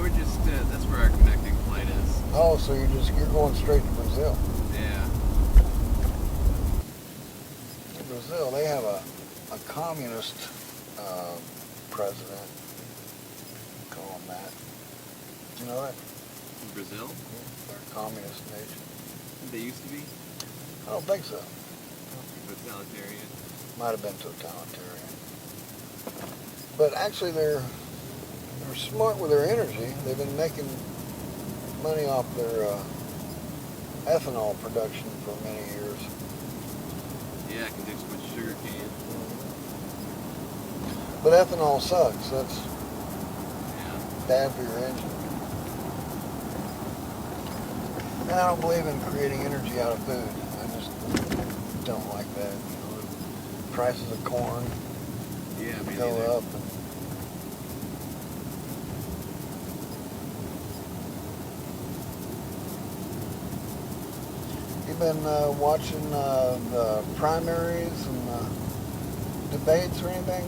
we're just, that's where our connecting flight is. Oh, so you're going straight to Brazil. Yeah. In Brazil, they have a communist president. Call him that. You know that? In Brazil? They're a communist nation. They used to be? I don't think so. Totalitarian. Might have been totalitarian. But actually, they're smart with their energy. They've been making money off their ethanol production for many years. Yeah, because there's so much sugar cane. But ethanol sucks. That's bad for your engine. And I don't believe in creating energy out of food. I just don't like that. You know, the prices of corn go up. You've been watching the primaries and debates or anything?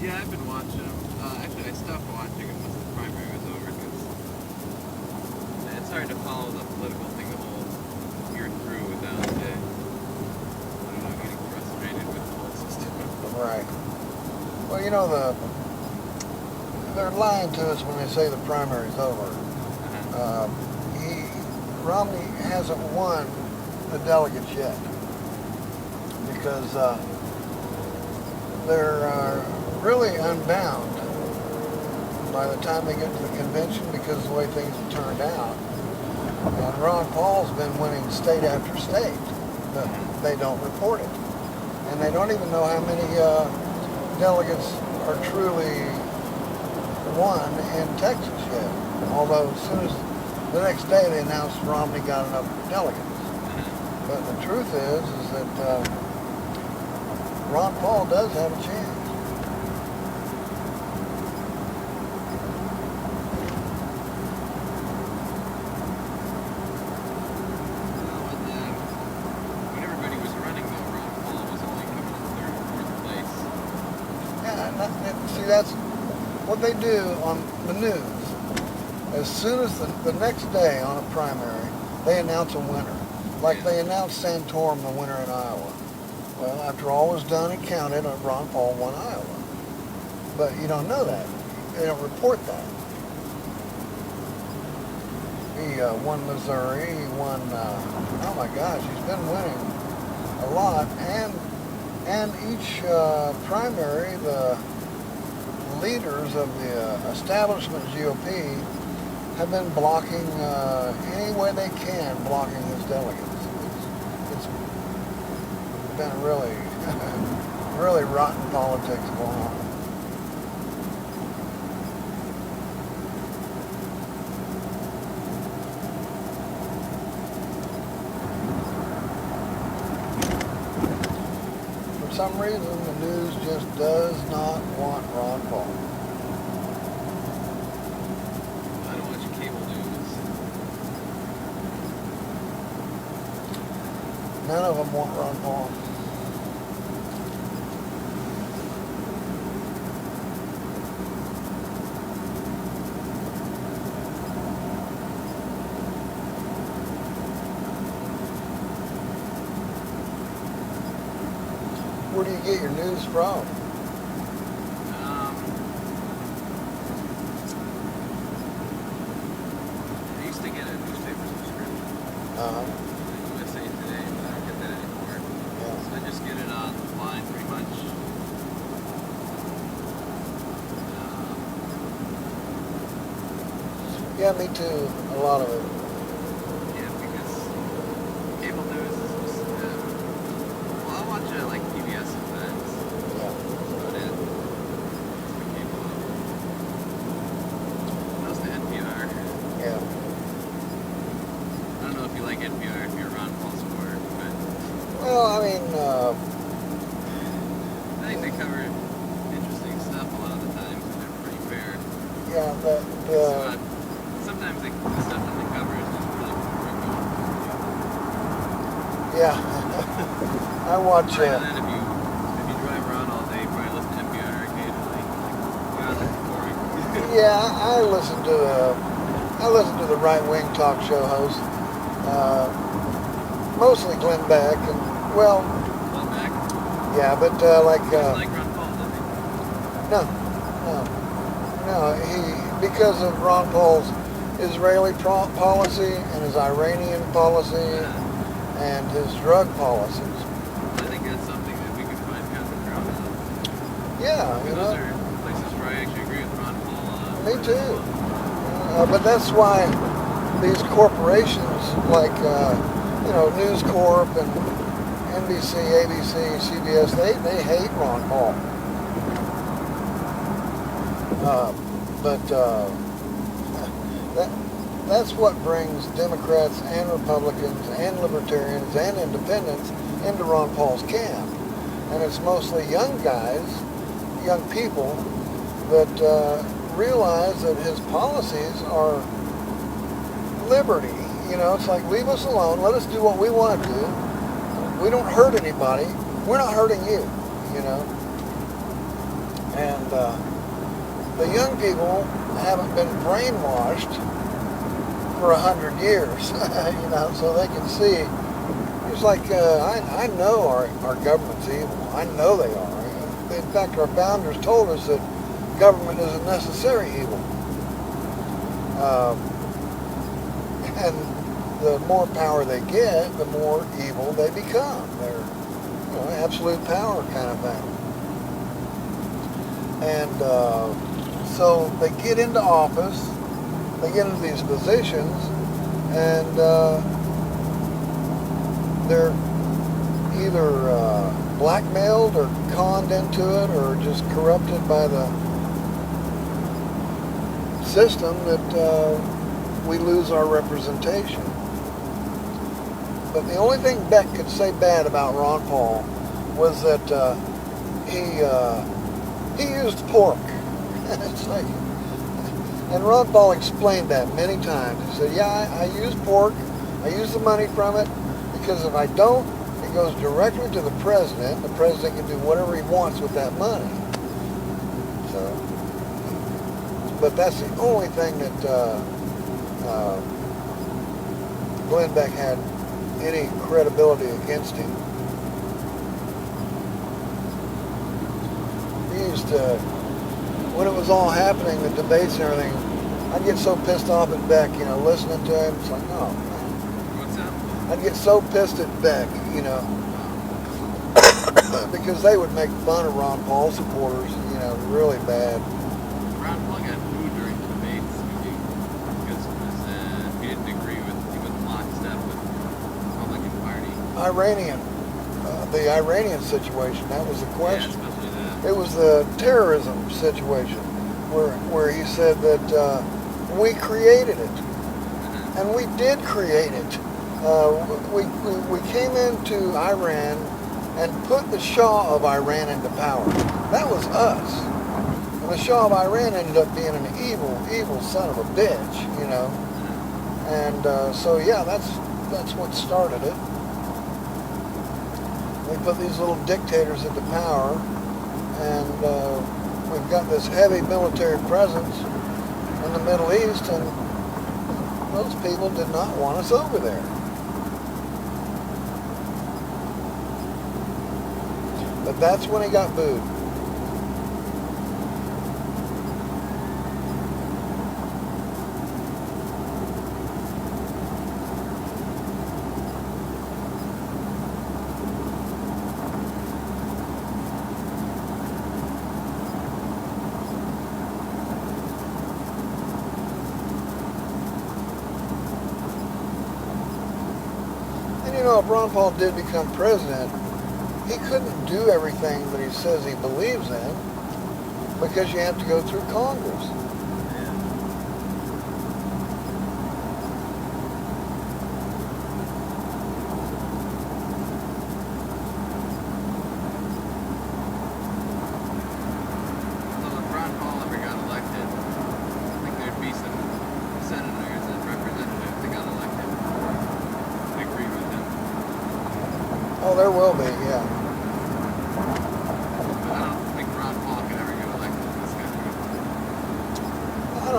Yeah, I've been watching them. Actually, I stopped watching them once the primary was over because it's hard to follow the political thing the whole year through without, I don't know, getting frustrated with the whole system. Right. Well, you know, they're lying to us when they say the primary's over. Romney hasn't won the delegates yet because they're really unbound by the time they get to the convention because of the way things have turned out. And Ron Paul's been winning state after state, but they don't report it. And they don't even know how many delegates are truly won in Texas yet. Although as soon as the next day they announced Romney got enough delegates. But the truth is that Ron Paul does have a chance. When everybody was running, though, Ron Paul was only coming in third or fourth place. Yeah, see, that's what they do on the news. As soon as the next day on a primary, they announce a winner. Like they announced Santorum the winner in Iowa. Well, after all was done and counted, Ron Paul won Iowa. But you don't know that. They don't report that. He won Missouri. He won, oh my gosh, he's been winning a lot. And each primary, the leaders of the establishment GOP have been blocking any way they can, blocking his delegates. It's been really, really rotten politics going on. For some reason, the news just does not want Ron Paul. None of them want Ron Paul. Where do you get your news from? I used to get a newspaper subscription. USA Today, but I don't get that anymore. So I just get it online pretty much. Yeah, me too. A lot of it. Yeah, because cable news is just, well, I watch like PBS sometimes. Yeah. That's about it. Cable. Most of NPR. Yeah. I don't know if you like NPR if you're a Ron Paul supporter, but Well, I mean, I think they cover interesting stuff a lot of the times, and they're pretty fair. yeah, Sometimes the stuff that they cover is just really boring. yeah. I watch And then if you drive around all day, you probably listen to NPR occasionally. Like, God, that's boring. Yeah, I listen to the right wing talk show hosts, mostly Glenn Beck, and well, Well, back. yeah, but like He doesn't like Ron Paul, does he? no, no, he because of Ron Paul's Israeli policy and his Iranian policy and his drug policies. I think that's something that we can find common ground on. Yeah, you Those know, are places where I actually agree with Ron Paul. me too. But that's why these corporations like News Corp and NBC, ABC, CBS, they hate Ron Paul. That's what brings Democrats and Republicans and Libertarians and Independents into Ron Paul's camp. And it's mostly young guys, young people, that realize that his policies are liberty. You know, it's like, leave us alone, let us do what we want to do. We don't hurt anybody. We're not hurting you, you know. And the young people haven't been brainwashed for 100 years, you know, so they can see. It's like, I know our government's evil. I know they are. In fact, our founders told us that government is a necessary evil. And the more power they get, the more evil they become. They're, absolute power kind of thing. And so they get into office, they get into these positions, and they're either blackmailed or conned into it, or just corrupted by the system that we lose our representation. But the only thing Beck could say bad about Ron Paul was that he used pork. It's like, and Ron Paul explained that many times. He said, yeah, I use pork. I use the money from it because if I don't, it goes directly to the president. The president can do whatever he wants with that money. So, but that's the only thing that Glenn Beck had any credibility against him. He used to, when it was all happening, the debates and everything, I'd get so pissed off at Beck, listening to him. It's like, oh man. What's that? I'd get so pissed at Beck, because they would make fun of Ron Paul supporters, really bad. Ron Paul got booed during the debates because he didn't agree with, he wasn't lockstep with the Republican Party. The Iranian situation, that was the question. Yeah, especially that. It was the terrorism situation where he said that we created it. And we did create it. We came into Iran and put the Shah of Iran into power. That was us. And the Shah of Iran ended up being an evil son of a bitch, And so yeah, that's what started it. We put these little dictators into power, and we've got this heavy military presence in the Middle East, and those people did not want us over there. But that's when he got booed. If Ron Paul did become president, he couldn't do everything that he says he believes in because you have to go through Congress. So if Ron Paul ever got elected, I think there'd be some senators and representatives that got elected to agree with him. Oh, there will be, yeah. But I don't think Ron Paul could ever get elected in this country.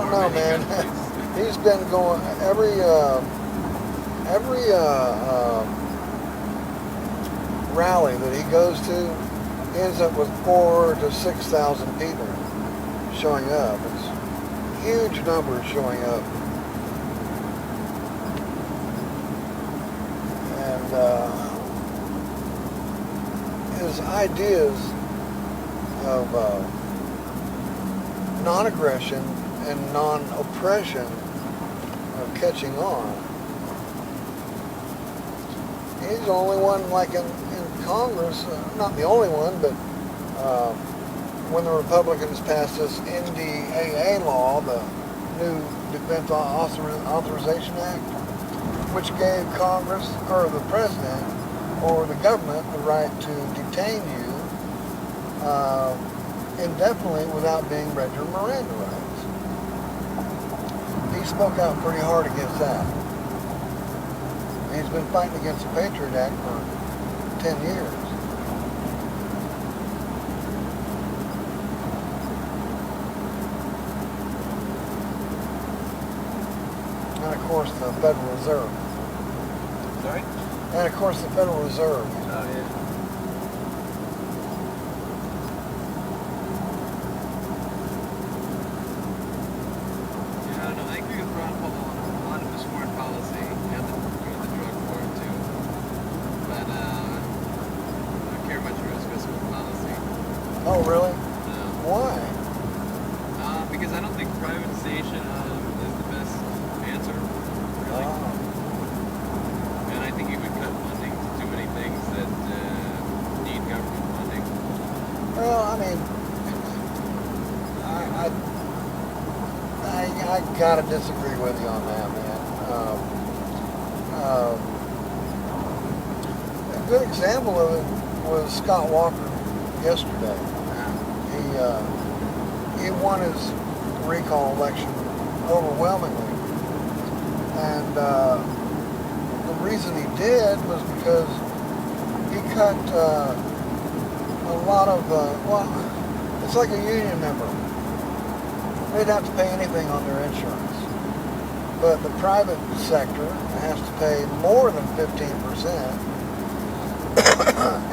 don't or know, many man. countries. He's been going every rally that he goes to ends up with 4,000 to 6,000 people showing up. It's huge numbers showing up, and his ideas of non-aggression and non-oppression are catching on. He's the only one, like in Congress, not the only one, but when the Republicans passed this NDAA law, the new Defense Authorization Act, which gave Congress, or the President, or the government the right to detain you indefinitely without being read your Miranda rights. He spoke out pretty hard against that. He's been fighting against the Patriot Act for 10 years. And of course the Federal Reserve. Sorry? And of course the Federal Reserve. Oh, yeah. Yeah, I don't know. I agree with Ron Paul on a lot of his foreign policy and the drug war, too. But I don't care much for his fiscal policy. Oh, really? No. Why? Because I don't think privatization is the best answer, really. And I think he would cut funding to too many things that need government funding. Well, I mean, I gotta disagree with you on that, man. A good example of it was Scott Walker yesterday. He won his recall election overwhelmingly, and the reason he did was because he cut a lot of well, it's like a union member. They'd have to pay anything on their insurance, but the private sector has to pay more than 15%,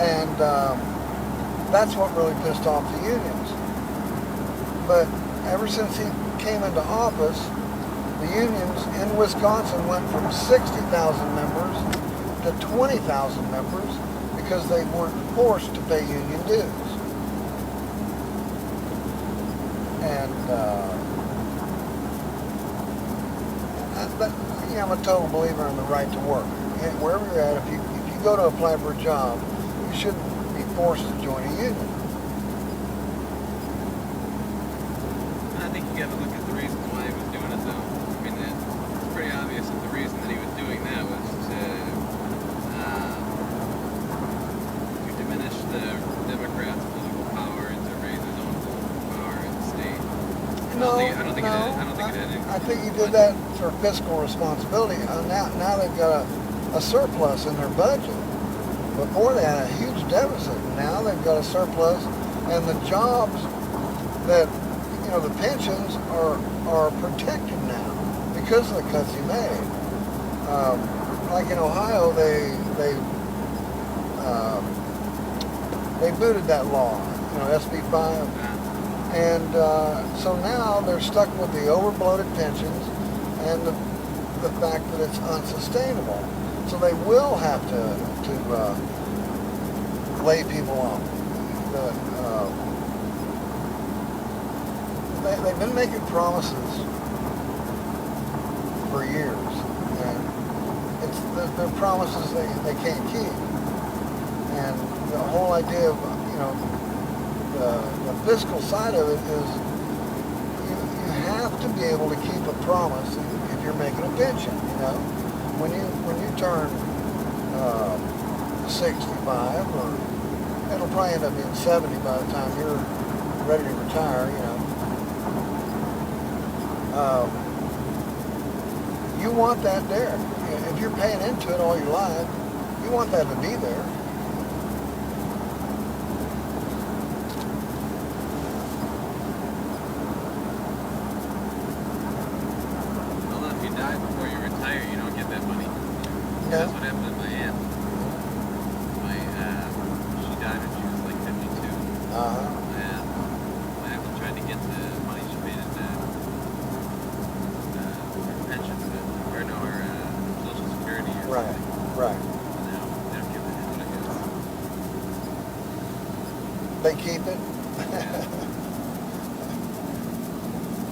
and that's what really pissed off the unions. But ever since he came into office, the unions in Wisconsin went from 60,000 members to 20,000 members because they weren't forced to pay union dues. And I'm a total believer in the right to work. And wherever you're at, if you go to apply for a job, you shouldn't be forced to join a union. I think you got to look at the reasons why he was doing it, though. I mean, it's pretty obvious that the reason that he was doing that was to diminish the Democrats' political power and to raise his own political power in the state. I don't think it had anything. I think he did that for fiscal responsibility. Now they've got a surplus in their budget. Before they had a huge deficit. Now they've got a surplus, and the jobs that, the pensions are protected now because of the cuts he made. Like in Ohio, they booted that law, SB 5. And so now they're stuck with the overbloated pensions and the fact that it's unsustainable. So they will have to lay people off. They've been making promises for years, and they're promises they can't keep. And the whole idea of the fiscal side of it is you have to be able to keep a promise if you're making a pension. When you turn 65, or it'll probably end up being 70 by the time you're ready to retire. You want that there. If you're paying into it all your life, you want that to be there. That's what happened to my aunt. She died when she was like 52. And my uncle tried to get the money she made in her pension, or no, her Social Security or Right, something. right. And they don't give it out, I guess. They keep it. Yeah.